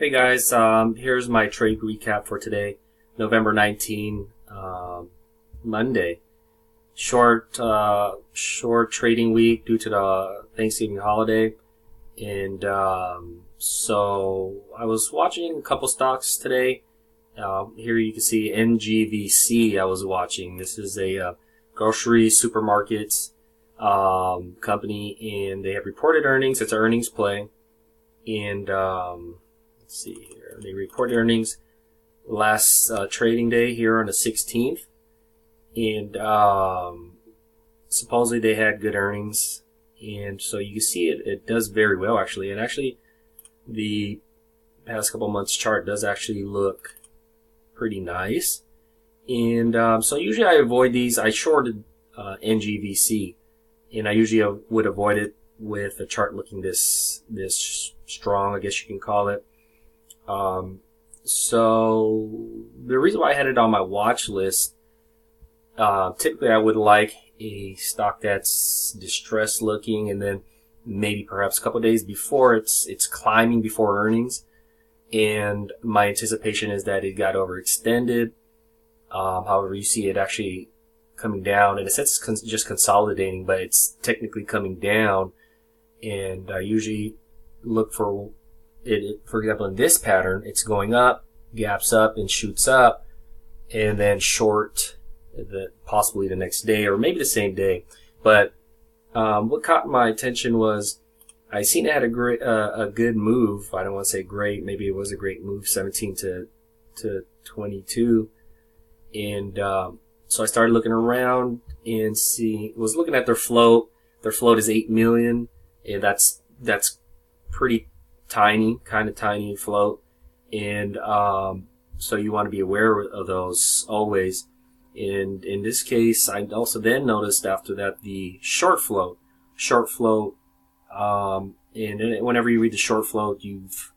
Hey guys, here's my trade recap for today, November 19, Monday. Short trading week due to the Thanksgiving holiday, and so I was watching a couple stocks today. Here you can see Ngvc. I was watching. This is a grocery supermarket company, and they have reported earnings. It's an earnings play, and let's see here. They reported earnings last trading day here on the 16th, and supposedly they had good earnings, and so you can see it does very well actually. And actually, the past couple months chart does actually look pretty nice. And so usually I avoid these. I shorted NGVC, and I usually would avoid it with a chart looking this strong, I guess you can call it. So the reason why I had it on my watch list, typically I would like a stock that's distressed looking, and then maybe perhaps a couple of days before it's climbing before earnings, and my anticipation is that it got overextended. However, you see it actually coming down. In a sense, it's just consolidating, but it's technically coming down. And I usually look for it. For example, in this pattern, it's going up, gaps up, and shoots up, and then short possibly the next day or maybe the same day. But what caught my attention was I seen it had a good move. I don't want to say great. Maybe it was a great move, 17 to 22. And so I started looking around and was looking at their float. Their float is 8 million, and that's pretty tiny, kind of tiny float. And so you want to be aware of those always. And in this case, I also then noticed after that the short float, and whenever you read the short float, you've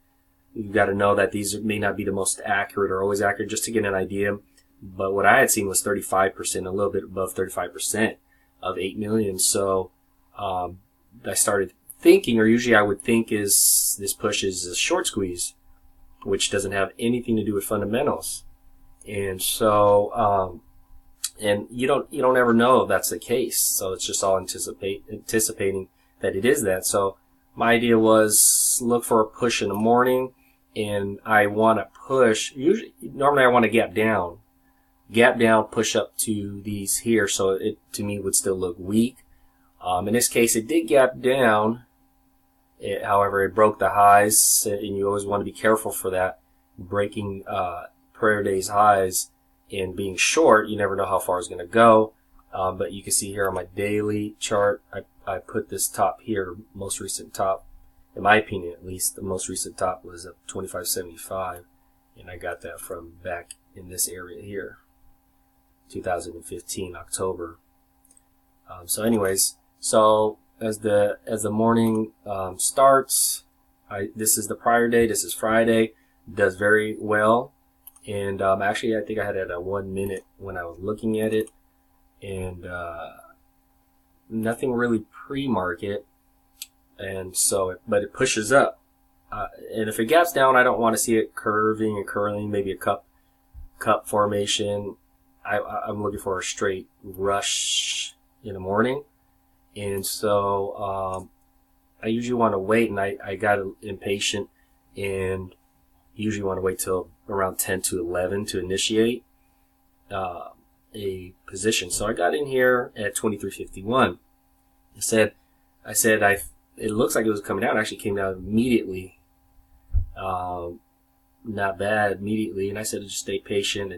got to know that these may not be the most accurate or always accurate, just to get an idea. But what I had seen was 35%, a little bit above 35% of 8 million. So I started thinking, or usually I would think, is this push is a short squeeze, which doesn't have anything to do with fundamentals. And so and you don't ever know if that's the case. So it's just all anticipating that it is that. So my idea was look for a push in the morning, and I want to push. Normally I want to gap down, push up to these here. So it to me would still look weak. In this case, it did gap down. However, it broke the highs, and you always want to be careful for that, breaking prayer days highs. And being short, you never know how far it's going to go. But you can see here on my daily chart, I put this top here, most recent top. In my opinion, at least, the most recent top was at 25.75. And I got that from back in this area here, 2015, October. So anyways, so as the morning starts, this is the prior day, this is Friday, does very well. And actually, I think I had it at 1 minute when I was looking at it, and nothing really pre-market. And so, but it pushes up, and if it gaps down, I don't want to see it curving and curling. Maybe a cup formation. I'm looking for a straight rush in the morning, and so I usually want to wait. And I got impatient, and usually want to wait till around 10 to 11 to initiate a position. So I got in here at 23.51. It looks like it was coming down. It actually came down immediately. Not bad immediately. And I said to just stay patient.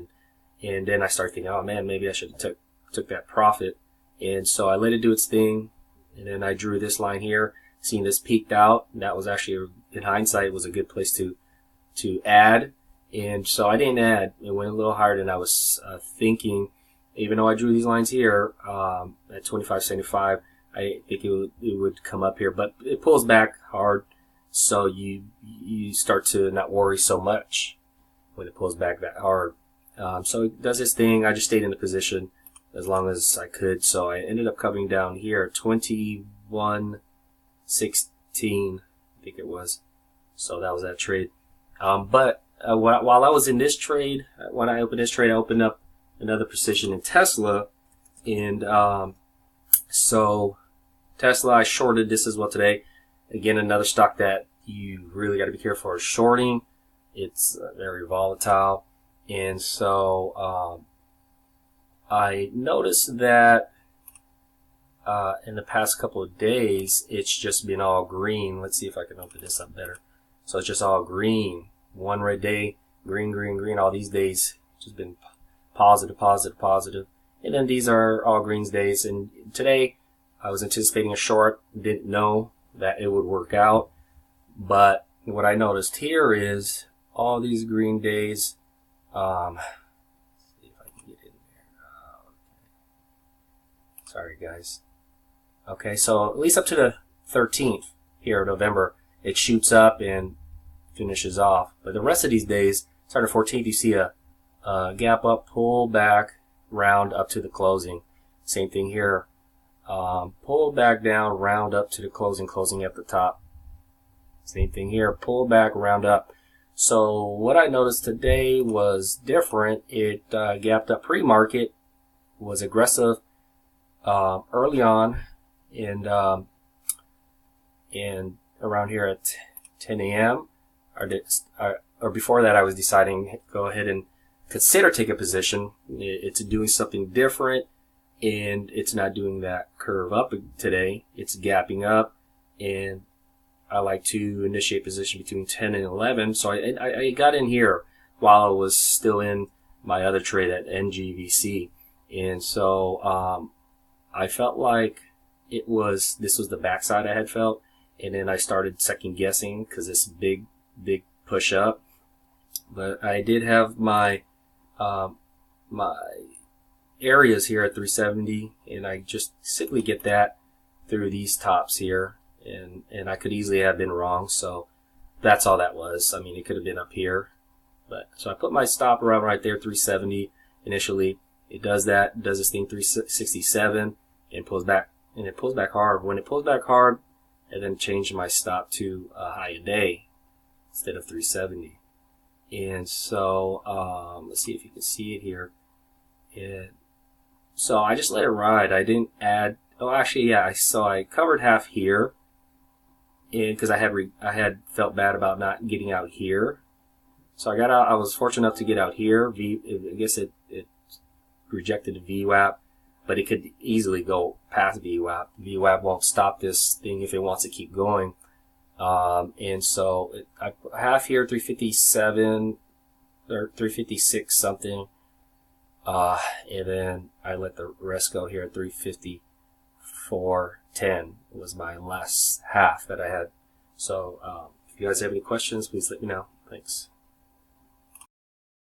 And then I started thinking, oh man, maybe I should have took that profit. And so I let it do its thing. And then I drew this line here, seeing this peaked out. And that was actually, in hindsight, was a good place to add. And so I didn't add. It went a little higher than I was thinking. Even though I drew these lines here at 25.75, I think it would come up here, but it pulls back hard. So you start to not worry so much when it pulls back that hard. So it does its thing. I just stayed in the position as long as I could. So I ended up coming down here at 21.16, I think it was. So that was that trade. But while I was in this trade, when I opened this trade, I opened up another position in Tesla. And so Tesla, I shorted this as well today. Again, another stock that you really got to be careful of shorting. It's very volatile. And so I noticed that in the past couple of days, it's just been all green. Let's see if I can open this up better. So it's just all green. One red day, green, green, green. All these days, just been positive, positive, positive. And then these are all greens days. And today, I was anticipating a short. Didn't know that it would work out. But what I noticed here is all these green days. Let's see if I can get in there. Sorry, guys. Okay, so at least up to the 13th here of November, it shoots up and finishes off. But the rest of these days, starting 14th, you see a gap up, pull back, round up to the closing. Same thing here. Pull back down, round up to the closing, closing at the top. Same thing here. Pull back, round up. So what I noticed today was different. It gapped up pre-market, was aggressive early on, and around here at 10 a.m. Or before that, I was deciding go ahead and consider take a position. It's doing something different, and it's not doing that curve up today. It's gapping up, and I like to initiate position between 10 and 11. So I got in here while I was still in my other trade at Ngvc, and so I felt like this was the backside I had felt, and then I started second guessing because it's big push up. But I did have my my areas here at 370, and I just simply get that through these tops here, and I could easily have been wrong. So that's all that was. I mean, it could have been up here, but so I put my stop around right there, 370 initially. It does that, does this thing 367, and pulls back, and it pulls back hard. When it pulls back hard, and then changed my stop to a high a day instead of 370. And so let's see if you can see it here. So I just let it ride. I didn't add. Oh, actually, yeah. So I covered half here, and because I had felt bad about not getting out here. So I got out. I was fortunate enough to get out here. I guess it rejected the VWAP, but it could easily go past VWAP. VWAP won't stop this thing if it wants to keep going. And so I half here, 357 or 356 something. And then I let the rest go here at 354.10 was my last half that I had. So, if you guys have any questions, please let me know. Thanks.